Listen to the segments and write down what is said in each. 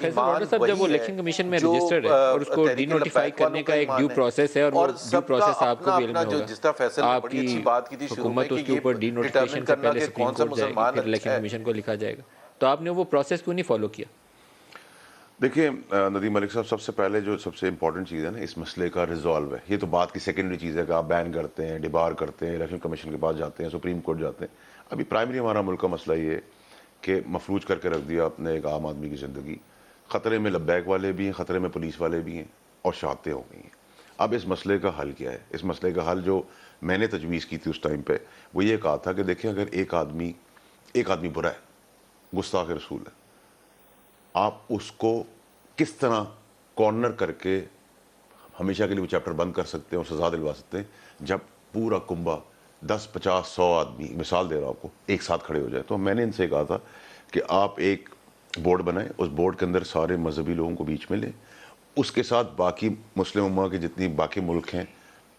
فیصل واوڈا صاحب جب وہ الیکشن کمیشن میں رجسٹرڈ ہے اور اس کو ڈی نوٹیفائی کرنے کا ایک ڈیو پروسیس ہے اور وہ ڈیو پروسیس آپ کو بھی علم ہوگا. آپ کی حکومت اس کے اوپر ڈی نوٹیفیکیشن سے پہلے سپریم کورٹ جائے گی, پھر الیکشن کمیشن کو لکھا جائے گا, تو آپ نے وہ پروسیس کیوں نہیں فالو کیا؟ دیکھیں ندیم ملک صاحب, سب سے پہلے جو سب سے امپورٹنٹ چیز ہے نا اس مسئلے کا ریزالو ہے. یہ تو بات کی سیکنڈری چیز ہے کہ آپ بین کرتے ہیں, ڈیبار کرتے ہیں, الیکشن کمیشن کے پاس جاتے ہیں, سپریم کورٹ جاتے ہیں. ابھی پرائمری ہمارا ملک کا مسئلہ یہ ہے کہ مفلوج کر کے رکھ دیا آپ نے ایک عام آدمی کی زندگی. خطرے میں لبیک والے بھی ہیں, خطرے میں پولیس والے بھی ہیں, اور شہادتیں ہو گئی ہیں. اب اس مسئلے کا حل کیا ہے؟ اس مسئلے کا حل جو میں نے تجویز کی تھی اس ٹائم پہ وہ یہ کہا تھا کہ دیکھیں اگر ایک آدمی برا ہے, گستاخ رسول ہے, آپ اس کو کس طرح کارنر کر کے ہمیشہ کے لیے وہ چیپٹر بند کر سکتے ہیں اور سزا دلوا سکتے ہیں, جب پورا کنبہ 10, 50, 100 آدمی, مثال دے رہا ہوں آپ کو, ایک ساتھ کھڑے ہو جائے. تو میں نے ان سے کہا تھا کہ آپ ایک بورڈ بنائیں, اس بورڈ کے اندر سارے مذہبی لوگوں کو بیچ میں لیں, اس کے ساتھ باقی مسلم امہ کے جتنی باقی ملک ہیں,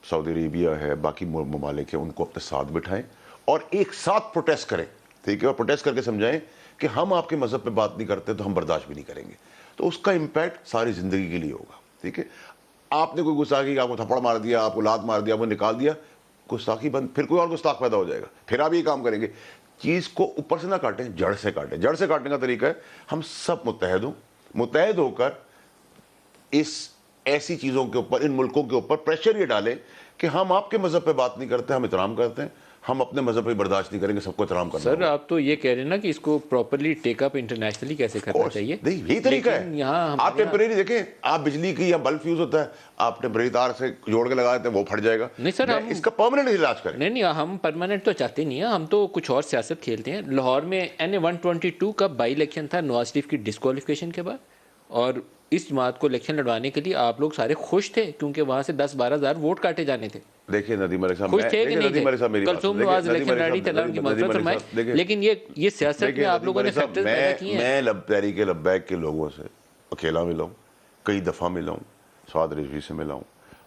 سعودی عربیہ ہے, باقی ممالک ہیں, ان کو اپنے ساتھ بٹھائیں اور ایک ساتھ پروٹیسٹ کریں, ٹھیک ہے, اور پروٹیسٹ کر کے سمجھائیں کہ ہم آپ کے مذہب پہ بات نہیں کرتے تو ہم برداشت بھی نہیں کریں گے. تو اس کا امپیکٹ ساری زندگی کے لیے ہوگا. ٹھیک ہے, آپ نے کوئی گستاخی, آپ کو تھپڑ مار دیا, آپ کو لات مار دیا, آپ کو نکال دیا, گستاخی بند, پھر کوئی اور گستاخ پیدا ہو جائے گا, پھر آپ یہ کام کریں گے. چیز کو اوپر سے نہ کاٹیں, جڑ سے کاٹیں. جڑ سے کاٹنے کا طریقہ ہے ہم سب متحد ہو کر اس ایسی چیزوں کے اوپر, ان ملکوں کے اوپر پریشر یہ ڈالیں کہ ہم آپ کے مذہب پہ بات نہیں کرتے, ہم احترام کرتے ہیں, ہم اپنے مذہب پہ برداشت نہیں کریں گے, سب کو احترام کرنا سر ہوگا. آپ تو یہ کہہ رہے ہیں نا کہ اس کو پراپرلی ٹیک اپ انٹرنیشنلی کیسے کرنا چاہیے, نہیں یہی طریقہ ہے. آپ ٹیمپریری دیکھیں, آپ بجلی کی یا بلب فیوز ہوتا ہے, آپ ٹیمپریری تار سے جوڑ کے لگا دیتے ہیں, وہ پھٹ جائے گا. نہیں سر, ہم اس کا پرماننٹ علاج کریں. نہیں, ہم پرماننٹ تو چاہتے نہیں ہیں, ہم تو کچھ اور سیاست کھیلتے ہیں. لاہور میں NA-122 کا بائی الیکشن تھا نواز شریف کی ڈسکوالیفیکیشن کے بعد, اور اس جماعت کو الیکشن لڑوانے کے لیے آپ لوگ سارے خوش تھے کیونکہ وہاں سے 10-12 ہزار ووٹ کاٹے جانے تھے. دیکھیے ندیم ملک صاحب, خوش تھے کہ نہیں تھے؟ کلثوم نواز الیکشن لڑی تھی, اللہ ان کی مغفرت فرمائے, لیکن یہ سیاست میں آپ لوگوں نے فیکٹرز پیدا کیے ہیں. میں تحریک لبیک کے لوگوں سے اکیلا ملا ہوں, کئی دفعہ ملا ہوں, سعد رضوی سے ملا ہوں,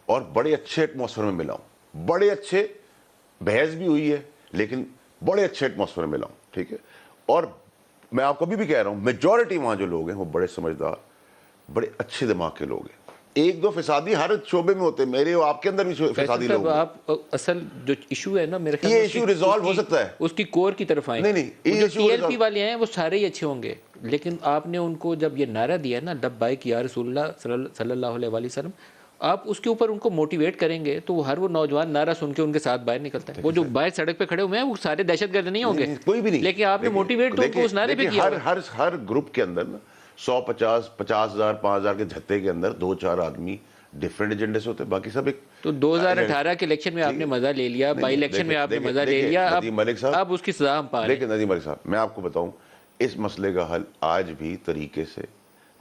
اور بڑے اچھے ایٹماسفیئر میں ملا ہوں, بڑے اچھے بحث بھی ہوئی ہے, لیکن بڑے اچھے ایٹماسفیئر میں ملا ہوں. ٹھیک ہے, اور میں آپ کو ابھی بھی کہہ رہا ہوں, میجورٹی وہاں جو لوگ ہیں وہ بڑے سمجھدار, بڑے اچھے دماغ کے لوگ ہیں. 1-2 فسادی ہر شعبے میں ہوتے ہیں, میرے اور آپ کے اندر بھی فسادی لوگ ہیں. آپ اصل جو ایشو ہے نا, میرے خیال یہ ایشو ریزالو ہو سکتا ہے, اس کی کور کی طرف آئیں. نہیں, جو TLP والے ہیں وہ سارے ہی اچھے ہوں گے, لیکن آپ نے ان کو جب یہ نعرہ دیا نا, لبیک یا رسول اللہ صلی اللہ علیہ وسلم, آپ اس کے اوپر ان کو موٹیویٹ کریں گے تو وہ نوجوان نعرہ سن کے ان کے ساتھ باہر نکلتا ہے. وہ جو باہر سڑک پہ کھڑے ہوئے ہیں وہ سارے دہشت گرد نہیں ہوں گے, کوئی بھی نہیں, لیکن آپ نے موٹیویٹ تو ان کو اس نعرے پہ کیا. ہر گروپ کے اندر نا 150,000 5,000 کے جھتے کے اندر 2-4 آدمی ڈفرینٹ ایجنڈے سے ہوتے ہیں, باقی سب ایک. تو 2018 کے الیکشن میں آپ نے مزہ لے لیا, بائی الیکشن میں آپ نے مزہ لے لیا, اب اس کی سزا ہم پا رہے ہیں. لیکن ندیم ملک صاحب, میں آپ کو بتاؤں, اس مسئلے کا حل آج بھی طریقے سے,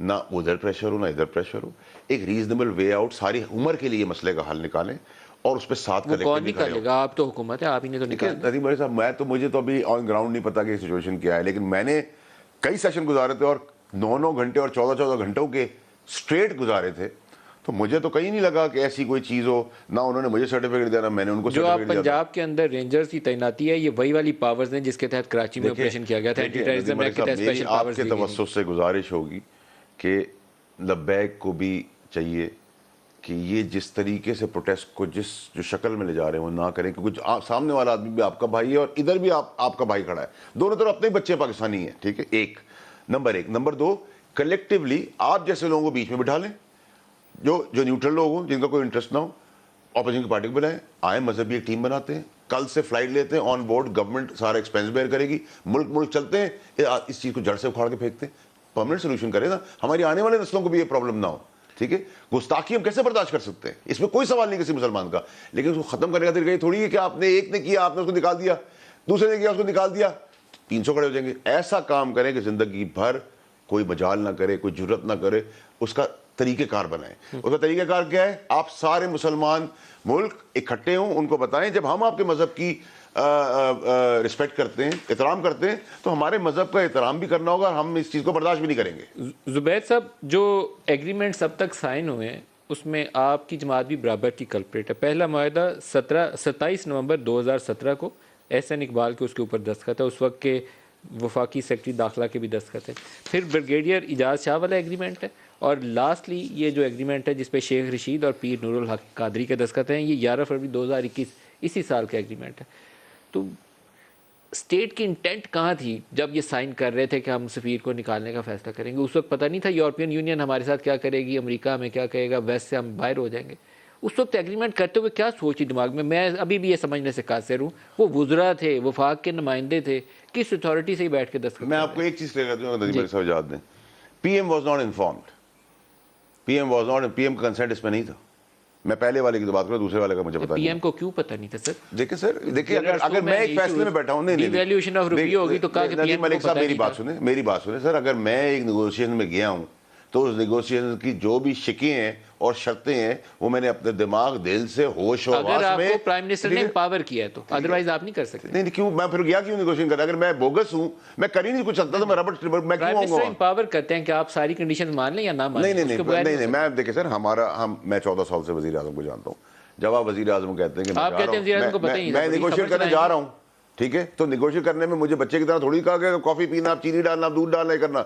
نہ ادھر پریشر ہو نہ ادھر پریشر ہو, ایک ریزنیبل وے آؤٹ ساری عمر کے لیے مسئلے کا حل نکالیں اور اس پہ ساتھ وہ کون نکالے گا؟ آپ تو حکومت ہے, آپ ہی نے تو نکالا. ندیم ملک صاحب, مجھے تو ابھی آن گراؤنڈ نہیں پتا کہ سچویشن کیا ہے, لیکن میں نے کئی سیشن گزارے تھے اور 9 گھنٹے اور 14 گھنٹوں کے اسٹریٹ گزارے تھے, تو مجھے تو کہیں نہیں لگا کہ ایسی کوئی چیز ہو, نہ انہوں نے مجھے سرٹیفکیٹ دیا نہ میں نے ان کو سرٹیفکیٹ دیا. جو آپ پنجاب کے اندر رینجرز کی تعیناتی ہے, یہ وہی والی پاورز ہیں جس کے تحت کراچی میں آپریشن کیا گیا تھا, اینٹی ٹیررزم ایکٹ کے تحت اسپیشل پاورز دی گئی. آپ کے توسط سے گزارش ہوگی کہ لبیک کو بھی چاہیے کہ یہ جس طریقے سے پروٹیسٹ کو جو شکل میں لے جا رہے ہیں وہ نہ کریں, کیونکہ سامنے والا آدمی بھی آپ کا بھائی ہے اور ادھر بھی آپ کا بھائی کھڑا ہے, دونوں طرف اپنے بچے پاکستانی ہیں. ٹھیک ہے, ایک نمبر 1. نمبر 2, کلیکٹیولی آپ جیسے لوگوں کو بیچ میں بٹھا لیں, جو نیوٹرل لوگ ہوں, جن کا کوئی انٹرسٹ نہ ہو, اپوزیشن کی پارٹی کو بلائیں, آئیں, مذہبی ایک ٹیم بناتے ہیں, کل سے فلائٹ لیتے ہیں آن بورڈ, گورنمنٹ سارا ایکسپینس بیئر کرے گی, ملک چلتے ہیں, اس چیز کو جڑ سے اکھاڑ کے پھینکتے ہیں, پرماننٹ سولوشن کرے نا, ہماری آنے والے نسلوں کو بھی یہ پرابلم نہ ہو. ٹھیک ہے, گستاخی ہم کیسے برداشت کر سکتے ہیں, اس میں کوئی سوال نہیں کسی مسلمان کا, لیکن اس کو ختم کرنے کا طریقہ یہ تھوڑی ہے کہ آپ نے ایک نے کیا آپ نے اس کو نکال دیا, دوسرے نے کیا اس کو نکال دیا, 300 کھڑے ہو جائیں گے. ایسا کام کریں کہ زندگی بھر کوئی مجال نہ کرے, کوئی جرت نہ کرے, اس کا طریقہ کار بنائیں. اس کا طریقہ کار کیا ہے؟ آپ سارے مسلمان ملک اکٹھے ہوں, ان کو بتائیں جب ہم آپ کے مذہب کی رسپیکٹ کرتے ہیں, احترام کرتے ہیں, تو ہمارے مذہب کا احترام بھی کرنا ہوگا, ہم اس چیز کو برداشت بھی نہیں کریں گے. زبید صاحب, جو ایگریمنٹس اب تک سائن ہوئے ہیں اس میں آپ کی جماعت بھی برابر کی کلپریٹ ہے. پہلا معاہدہ 27 نومبر 2017 کو احسن اقبال کے اس کے اوپر دستخط ہے. اس وقت کے وفاقی سیکرٹری داخلہ کے بھی دستخط ہیں. پھر بریگیڈیئر اعجاز شاہ والا ایگریمنٹ ہے, اور لاسٹلی یہ جو ایگریمنٹ ہے جس پہ شیخ رشید اور پیر نور الحق قادری کے دستخط ہیں, یہ 11 فروری 2021 اسی سال کا ایگریمنٹ ہے. تو اسٹیٹ کی انٹینٹ کہاں تھی جب یہ سائن کر رہے تھے کہ ہم سفیر کو نکالنے کا فیصلہ کریں گے؟ اس وقت پتہ نہیں تھا یورپین یونین ہمارے ساتھ کیا کرے گی, امریکہ ہمیں کیا کہے گا, ویسٹ سے ہم باہر ہو جائیں گے. اس وقت ایگریمنٹ کرتے ہوئے کیا سوچی دماغ میں ابھی بھی یہ سمجھنے سے قاصر ہوں. وہ وزراء تھے, وفاق کے نمائندے تھے, کس اتھارٹی سے ہی بیٹھ کے دستخط. میں آپ کو ایک چیز کلیئر کرتا ہوں, ندیم علی صاحب یاد دیں, P M was not informed. P M کا کنسنٹ اس میں نہیں تھا. میں پہلے والے کی تو بات کروں, دوسرے والے کا مجھے پتا نہیں. پی ایم کو کیوں پتہ نہیں تھا سر؟ دیکھیں سر, دیکھیں اگر میں ایک فیصلے میں بیٹھا ہوں, نہیں ویلیوشن آف روپیہ ہوگی تو کہا کہ پی ایم ملک صاحب میری بات سنیں سر. اگر میں ایک نیگوشیشن میں گیا ہوں تو اس نیگوشیشن کی جو بھی شکیں ہیں اور شرطیں ہیں وہ میں نے اپنے دماغ, دل سے, ہوش و حواس میں. اگر آپ کو پرائم منسٹر نے امپاور کیا ہے تو ادروائز آپ نہیں کر سکتے. نہیں کیوں میں پھر گیا کیوں نیگوشیشن کرتا؟ اگر میں بوگس ہوں, میں کر ہی نہیں کچھ سکتا تو میں ربٹ میں کیوں آؤں گا؟ امپاور کرتے ہیں کہ آپ ساری کنڈیشن مان لیں یا نہ مان لیں. نہیں میں دیکھیں سر, میں 14 سال سے وزیر اعظم کو جانتا ہوں. جب آپ وزیر اعظم کہتے ہیں کہ میں نیگوشیٹ کرنے جا رہا ہوں, ٹھیک ہے, تو نیگوشیٹ کرنے میں مجھے بچے کی طرح تھوڑی کہا کہ کافی پینا, آپ چینی ڈالنا, آپ دودھ ڈالنا, کرنا.